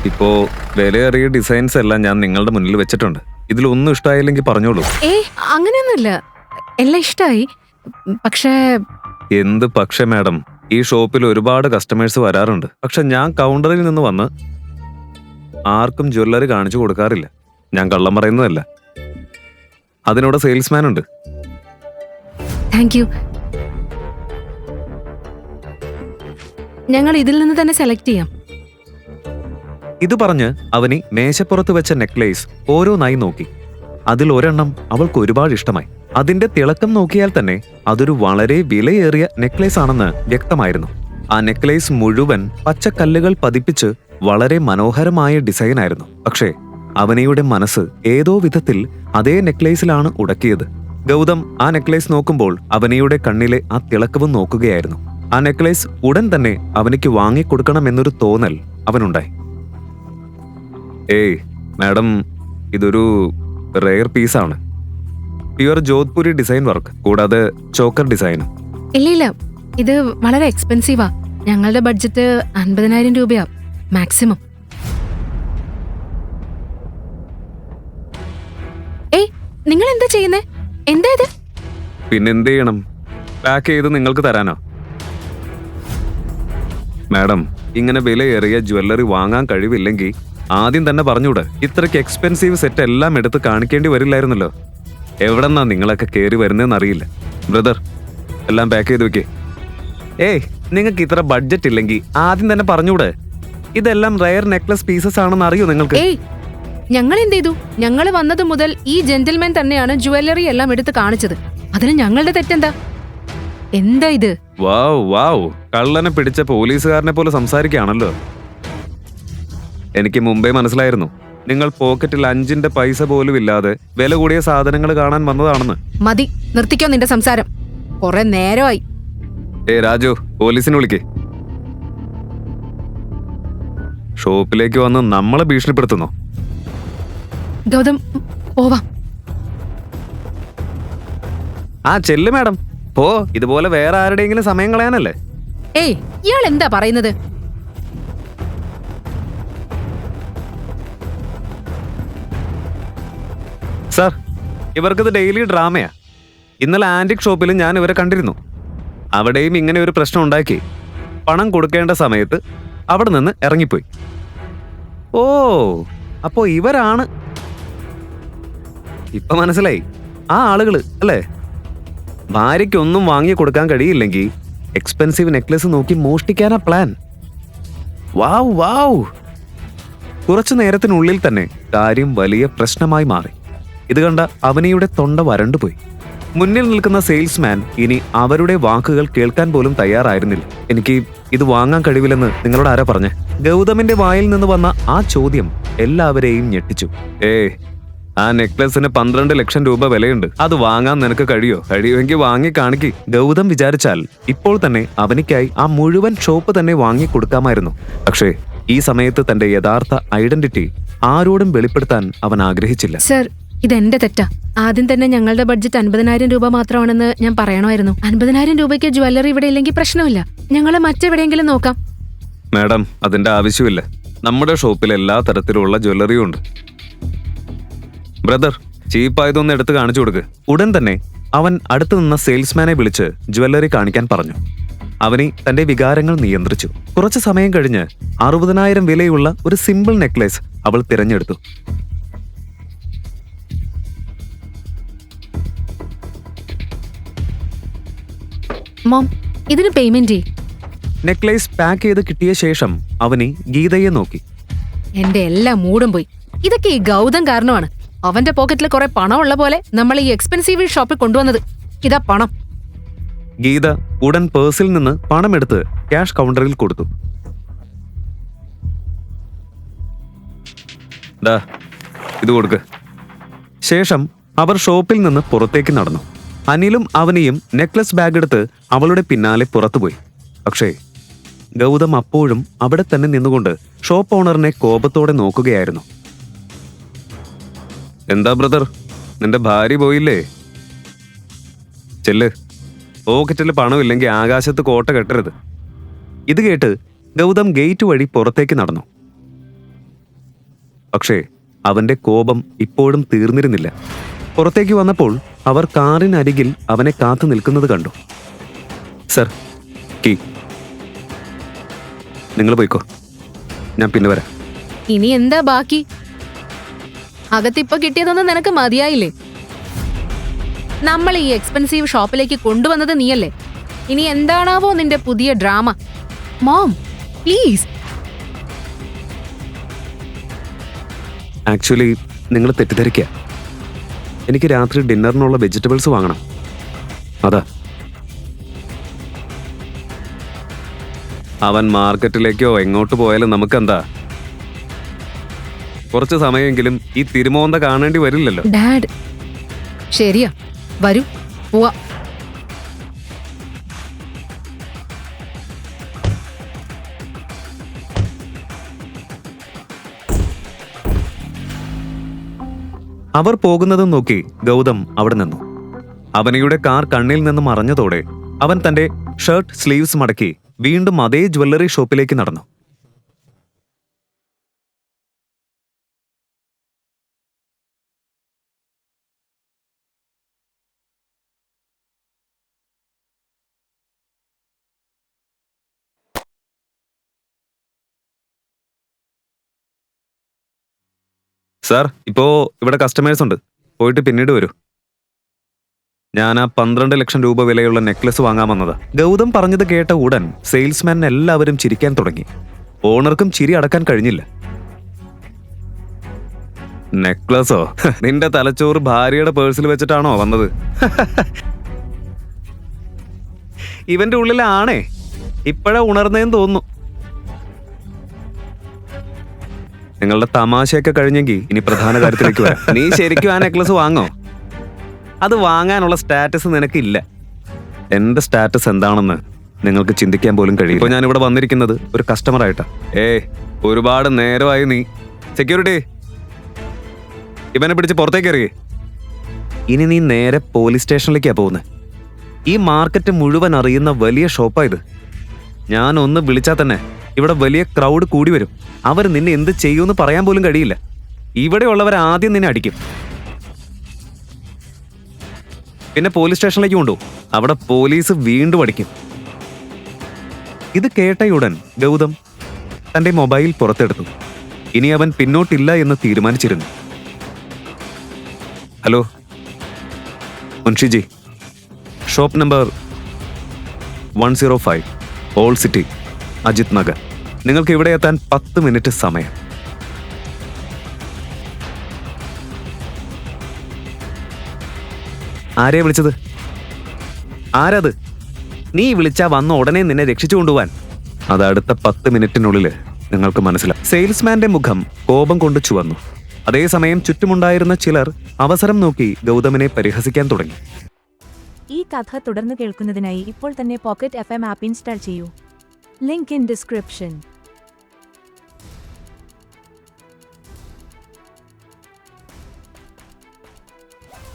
ഇപ്പോ വിലയേറിയ ഡിസൈൻസ് എല്ലാം ഞാൻ നിങ്ങളുടെ മുന്നിൽ വെച്ചിട്ടുണ്ട്. ഇതിലൊന്നും ഇഷ്ടമായില്ലെങ്കിൽ പറഞ്ഞോളൂ. അങ്ങനെയൊന്നുമില്ല, എല്ലാം ഇഷ്ടമായി. പക്ഷേ എന്ത് പക്ഷേ മാഡം, ഈ ഷോപ്പിൽ ഒരുപാട് കസ്റ്റമേഴ്സ് വരാറുണ്ട്. പക്ഷെ ഞാൻ കൗണ്ടറിൽ നിന്ന് വന്ന് ആർക്കും ജ്വല്ലറി കാണിച്ചു കൊടുക്കാറില്ല. ഞാൻ കള്ളം പറയുന്നതല്ല. അതിനോട് സെയിൽസ്മാൻ ഉണ്ട്. Thank you. ഞങ്ങൾ ഇതിൽ നിന്ന് തന്നെ സെലക്ട് ചെയ്യാം. ഇത് പറഞ്ഞ് അവനി മേശപ്പുറത്ത് വെച്ച നെക്ലേസ് ഓരോന്നായി നോക്കി. അതിൽ ഒരെണ്ണം അവൾക്ക് ഒരുപാട് ഇഷ്ടമായി. അതിന്റെ തിളക്കം നോക്കിയാൽ തന്നെ അതൊരു വളരെ വിലയേറിയ നെക്ലേസ് ആണെന്ന് വ്യക്തമായിരുന്നു. ആ നെക്ലേസ് മുഴുവൻ പച്ചക്കല്ലുകൾ പതിപ്പിച്ച് വളരെ മനോഹരമായ ഡിസൈൻ ആയിരുന്നു. പക്ഷേ അവനിയുടെ മനസ്സ് ഏതോ വിധത്തിൽ അതേ നെക്ലേസിലാണ് ഉടക്കിയത്. ഗൗതം ആ നെക്ലേസ് നോക്കുമ്പോൾ അവനിയുടെ കണ്ണിലെ ആ തിളക്കവും നോക്കുകയായിരുന്നു. ആ നെക്ലേസ് ഉടൻ തന്നെ അവനിക്ക് വാങ്ങിക്കൊടുക്കണമെന്നൊരു തോന്നൽ അവനുണ്ടായി. ഏയ് മാഡം, ഇതൊരു റെയർ പീസാണ്. പ്യുവർ ജോധ്പൂരി ഡിസൈൻ വർക്ക്, കൂടാതെ ചോക്കർ ഡിസൈനും. ഇല്ല, ഇത് വളരെ എക്സ്പെൻസീവാ. ഞങ്ങളുടെ ബഡ്ജറ്റ് 50,000 രൂപയാ മാക്സിമം. നിങ്ങൾ എന്താ ചെയ്യുന്നേ? എന്താ ഇത്? പിന്നെന്ത് ചെയ്യണം? പാക്ക് ചെയ്ത് നിങ്ങൾക്ക് തരാനോ? മാഡം, ഇങ്ങനെ വിലയേറിയ ജ്വല്ലറി വാങ്ങാൻ കഴിവില്ലെങ്കിൽ ആദ്യം തന്നെ പറഞ്ഞൂടെ? ഇത്രയ്ക്ക് എക്സ്പെൻസീവ് സെറ്റ് എല്ലാം എടുത്ത് കാണിക്കേണ്ടി വരില്ലായിരുന്നല്ലോ. എവിടെന്നാ നിങ്ങളൊക്കെ കയറി വരുന്നതെന്ന് അറിയില്ല. ബ്രദർ, എല്ലാം പാക്ക് ചെയ്ത് വെക്കേ. നിങ്ങൾക്ക് ഇത്ര ബഡ്ജറ്റ് ഇല്ലെങ്കിൽ ആദ്യം തന്നെ പറഞ്ഞൂടെ? ഇതെല്ലാം റയർ നെക്ലസ് പീസസ് ആണെന്ന് അറിയോ നിങ്ങൾക്ക്? ഞങ്ങൾ എന്ത് ചെയ്തു? ഞങ്ങൾ വന്നത് മുതൽ ഈ ജെന്റിൽമാൻ തന്നെയാണ് ജ്വല്ലറി എല്ലാം എടുത്ത് കാണിച്ചത്. അതിന് ഞങ്ങളുടെ തെറ്റെന്താ? എന്താ ഇത്? വാവ്, കള്ളനെ പിടിച്ച പോലീസുകാരനെ പോലെ സംസാരിക്കുകയാണല്ലോ. എനിക്ക് മുമ്പേ മനസ്സിലായിരുന്നു നിങ്ങൾ പോക്കറ്റിൽ 5 പൈസ പോലും ഇല്ലാതെ വില കൂടിയ സാധനങ്ങൾ കാണാൻ വന്നതാണെന്ന്. മതി, നിർത്തിക്കോ നിന്റെ സംസാരം. കുറെ നേരമായി. രാജു, പോലീസിനെ വിളിക്കേ. ഷോപ്പിലേക്ക് വന്ന് നമ്മളെ ഭീഷണിപ്പെടുത്തുന്നോ? ഗൗതം, പോവാം. ചെല്ല് മാഡം, പോ. ഇതുപോലെ വേറെ ആരുടെയെങ്കിലും സമയം കളയാനല്ലേ? ഇയാൾ എന്താ പറയുന്നത്? സാർ, ഇവർക്കിത് ഡെയിലി ഡ്രാമയാ. ഇന്നലെ ആന്റിക് ഷോപ്പിൽ ഞാൻ ഇവരെ കണ്ടിരുന്നു. അവിടെയും ഇങ്ങനെ ഒരു പ്രശ്നം ഉണ്ടാക്കി. പണം കൊടുക്കേണ്ട സമയത്ത് അവിടെ നിന്ന് ഇറങ്ങിപ്പോയി. അപ്പോ ഇവരാണ്. ഇപ്പൊ മനസ്സിലായി. ആ ആളുകള് അല്ലേ? ഭാര്യയ്ക്കൊന്നും വാങ്ങി കൊടുക്കാൻ കഴിയില്ലെങ്കിൽ എക്സ്പെൻസീവ് നെക്ലസ് നോക്കി മോഷ്ടിക്കാനാ പ്ലാൻ. വാവ്. കുറച്ചു നേരത്തിനുള്ളിൽ തന്നെ കാര്യം വലിയ പ്രശ്നമായി മാറി. ഇത് കണ്ട അവനിയുടെ തൊണ്ട വരണ്ടുപോയി. മുന്നിൽ നിൽക്കുന്ന സെയിൽസ്മാൻ ഇനി അവരുടെ വാക്കുകൾ കേൾക്കാൻ പോലും തയ്യാറായിരുന്നില്ല. എനിക്ക് ഇത് വാങ്ങാൻ കഴിവില്ലെന്ന് നിങ്ങളോട് ആരാ പറഞ്ഞേ? ഗൗതമിന്റെ വായിൽ നിന്ന് വന്ന ആ ചോദ്യം എല്ലാവരെയും ഞെട്ടിച്ചു. ആ നെക്ലസിന് 12 ലക്ഷം രൂപ വിലയുണ്ട്. അത് വാങ്ങാൻ നിനക്ക് കഴിയുമെങ്കിൽ വാങ്ങി കാണിക്ക്. ഗൗതം വിചാരിച്ചാൽ ഇപ്പോൾ തന്നെ അവനിക്കായി ആ മുഴുവൻ ഷോപ്പ് തന്നെ വാങ്ങി കൊടുക്കാമായിരുന്നു. പക്ഷേ ഈ സമയത്ത് തന്റെ യഥാർത്ഥ ഐഡന്റിറ്റി ആരോടും വെളിപ്പെടുത്താൻ അവൻ ആഗ്രഹിച്ചില്ല. സർ, ഇതെന്റെ തെറ്റാ. ആദ്യം തന്നെ ഞങ്ങളുടെ ബഡ്ജറ്റ് 50,000 രൂപ മാത്രമാണെന്ന് ഞാൻ പറയണമായിരുന്നു. 50,000 രൂപയ്ക്ക് ജ്വല്ലറി ഇവിടെ ഇല്ലെങ്കിൽ പ്രശ്നമില്ല. ഞങ്ങൾ മറ്റെവിടെയെങ്കിലും നോക്കാം. മാഡം, അതിന്റെ ആവശ്യമില്ല. നമ്മുടെ ഷോപ്പിൽ എല്ലാ തരത്തിലുള്ള ജ്വല്ലറിയും ഉണ്ട്. ബ്രദർ, ചീപ്പായതൊന്ന് എടുത്ത് കാണിച്ചു കൊടുക്ക്. ഉടൻ തന്നെ അവൻ അടുത്തു നിന്ന സെയിൽസ്മാനെ വിളിച്ച് ജ്വല്ലറി കാണിക്കാൻ പറഞ്ഞു. അവനി തന്റെ വികാരങ്ങൾ നിയന്ത്രിച്ചു. കുറച്ചു സമയം കഴിഞ്ഞ് 60,000 വിലയുള്ള ഒരു സിമ്പിൾ നെക്ലേസ് അവൾ തിരഞ്ഞെടുത്തു. മോം, ഇതിന് പേയ്മെന്റ്. നെക്ലേസ് പാക്ക് ചെയ്ത് കിട്ടിയ ശേഷം അവനി ഗീതയെ നോക്കി. എന്റെ എല്ലാ മൂടും പോയി. ഇതൊക്കെ ഈ ഗൗതം കാരണമാണ്. അവന്റെ പോക്കറ്റിൽ കുറെ പണം ഉള്ള പോലെ നമ്മൾ ഈ എക്സ്പെൻസീവ് ഷോപ്പിൽ കൊണ്ടുവന്നത്. ഇതാ പണം. ഗീത ഉടൻ പേഴ്സിൽ നിന്ന് പണമെടുത്ത് ക്യാഷ് കൗണ്ടറിൽ കൊടുത്തു. ഇത് കൊടുക്ക്. ശേഷം അവർ ഷോപ്പിൽ നിന്ന് പുറത്തേക്ക് നടന്നു. അനിലും അവനിയും നെക്ലസ് ബാഗ് എടുത്ത് അവളുടെ പിന്നാലെ പുറത്തുപോയി. പക്ഷേ ഗൗതം അപ്പോഴും അവിടെ തന്നെ നിന്നുകൊണ്ട് ഷോപ്പ് ഓണറിനെ കോപത്തോടെ നോക്കുകയായിരുന്നു. എന്താ ബ്രദർ, നിന്റെ ഭാര്യ പോയില്ലേ? ചെല്ല്. പോക്കറ്റിൽ പണമില്ലെങ്കിൽ ആകാശത്ത് കോട്ട കെട്ടരുത്. ഇത് കേട്ട് ഗൗതം ഗേറ്റ് വഴി പുറത്തേക്ക് നടന്നു. പക്ഷേ അവന്റെ കോപം ഇപ്പോഴും തീർന്നിരുന്നില്ല. പുറത്തേക്ക് വന്നപ്പോൾ അവർ കാറിനരികിൽ അവനെ കാത്തു നിൽക്കുന്നത് കണ്ടു. Sir, key. നിങ്ങൾ പോയിക്കോ, ഞാൻ പിന്നെ വരാം. ഇനി എന്താ ബാക്കി? അകത്തിപ്പോ കിട്ടിയതൊന്നും നിനക്ക് മതിയായില്ലേ? നമ്മൾ ഈ എക്സ്പെൻസീവ് ഷോപ്പിലേക്ക് കൊണ്ടുവന്നത് നീയല്ലേ? ഇനി എന്താണാവോ നിന്റെ പുതിയ ഡ്രാമ? Mom, please. ആക്ച്വലി നിങ്ങൾ തെറ്റിദ്ധരിക്കുക. എനിക്ക് രാത്രി ഡിന്നറിനുള്ള വെജിറ്റബിൾസ് വാങ്ങണം, അതാ. അവൻ മാർക്കറ്റിലേക്കോ എങ്ങോട്ട് പോയാലും നമുക്കെന്താ? കുറച്ച് സമയമെങ്കിലും ഈ തിരുമോന്ത കാണേണ്ടി വരില്ലല്ലോ. ഡാഡ്, ശരിയാ, വരൂ, പോവാ. അവർ പോകുന്നതും നോക്കി ഗൗതം അവിടെ നിന്നു. അവനയുടെ കാർ കണ്ണിൽ നിന്ന് മറഞ്ഞതോടെ അവൻ തന്റെ ഷർട്ട് സ്ലീവ്സ് മടക്കി വീണ്ടും അതേ ജ്വല്ലറി ഷോപ്പിലേക്ക് നടന്നു. സാർ, ഇപ്പോ ഇവിടെ കസ്റ്റമേഴ്സ് ഉണ്ട്, പോയിട്ട് പിന്നീട് വരൂ. ഞാൻ ആ 12 ലക്ഷം രൂപ വിലയുള്ള നെക്ലസ് വാങ്ങാൻ വന്നത്. ഗൗതം പറഞ്ഞത് കേട്ട ഉടൻ സെയിൽസ്മാൻ എല്ലാവരും ചിരിക്കാൻ തുടങ്ങി. ഓണർക്കും ചിരി അടക്കാൻ കഴിഞ്ഞില്ല. നെക്ലസോ? നിന്റെ തലച്ചോറ് ഭാര്യയുടെ പേഴ്സിൽ വെച്ചിട്ടാണോ വന്നത്? ഇവന്റെ ഉള്ളിലാണേ, ഇപ്പോഴാ ഉണർന്നേന്ന് തോന്നുന്നു. നിങ്ങളുടെ തമാശയൊക്കെ കഴിഞ്ഞെങ്കിൽ ഇനി പ്രധാന കാര്യത്തിലേക്ക് വരാം. നീ ശരിക്കും ആ നെക്ലസ് വാങ്ങോ? അത് വാങ്ങാനുള്ള സ്റ്റാറ്റസ് നിനക്കില്ല. എന്റെ സ്റ്റാറ്റസ് എന്താണെന്ന് നിങ്ങൾക്ക് ചിന്തിക്കാൻ പോലും കഴിയും. ഇപ്പോൾ ഞാൻ ഇവിടെ വന്നിരിക്കുന്നത് ഒരു കസ്റ്റമറായിട്ടാ. ഒരുപാട് നേരമായി നീ. സെക്യൂരിറ്റി, ഇവനെ പിടിച്ച് പുറത്തേക്ക് എറിയേ. ഇനി നീ നേരെ പോലീസ് സ്റ്റേഷനിലേക്കാ പോകുന്നത്. ഈ മാർക്കറ്റ് മുഴുവൻ അറിയുന്ന വലിയ ഷോപ്പാ ഇത്. ഞാൻ ഒന്ന് വിളിച്ചാൽ തന്നെ ഇവിടെ വലിയ ക്രൗഡ് കൂടി വരും. അവർ നിന്നെ എന്ത് ചെയ്യുമെന്ന് പറയാൻ പോലും കഴിയില്ല. ഇവിടെയുള്ളവർ ആദ്യം നിന്നെ അടിക്കും, പിന്നെ പോലീസ് സ്റ്റേഷനിലേക്ക് കൊണ്ടുപോകും. അവിടെ പോലീസ് വീണ്ടും അടിക്കും. ഇത് കേട്ടയുടൻ ഗൗതം തന്റെ മൊബൈൽ പുറത്തെടുത്തു. ഇനി അവൻ പിന്നോട്ടില്ല എന്ന് തീരുമാനിച്ചിരുന്നു. ഹലോ മുൻഷിജി, shop number 105 all city, Ajit Nagar. നിങ്ങൾക്ക് ഇവിടെ എത്താൻ 10 മിനിറ്റ് സമയം. ആരെയാ വിളിച്ചത്? ആരത്? നീ വിളിച്ചാ വന്ന ഉടനെ നിന്നെ രക്ഷിച്ചു കൊണ്ടുപോവാൻ. അത് അടുത്ത 10 മിനിറ്റിനുള്ളിൽ നിങ്ങൾക്ക് മനസ്സിലാവും. സെയിൽസ്മാന്റെ മുഖം കോപം കൊണ്ട് ചുവന്നു. അതേസമയം ചുറ്റുമുണ്ടായിരുന്ന ചിലർ അവസരം നോക്കി ഗൗതമിനെ പരിഹസിക്കാൻ തുടങ്ങി. ഈ കഥ തുടർന്ന് കേൾക്കുന്നതിനായി ഇപ്പോൾ തന്നെ പോക്കറ്റ് FM ആപ്പ് ഇൻസ്റ്റാൾ ചെയ്യൂ. Link in description.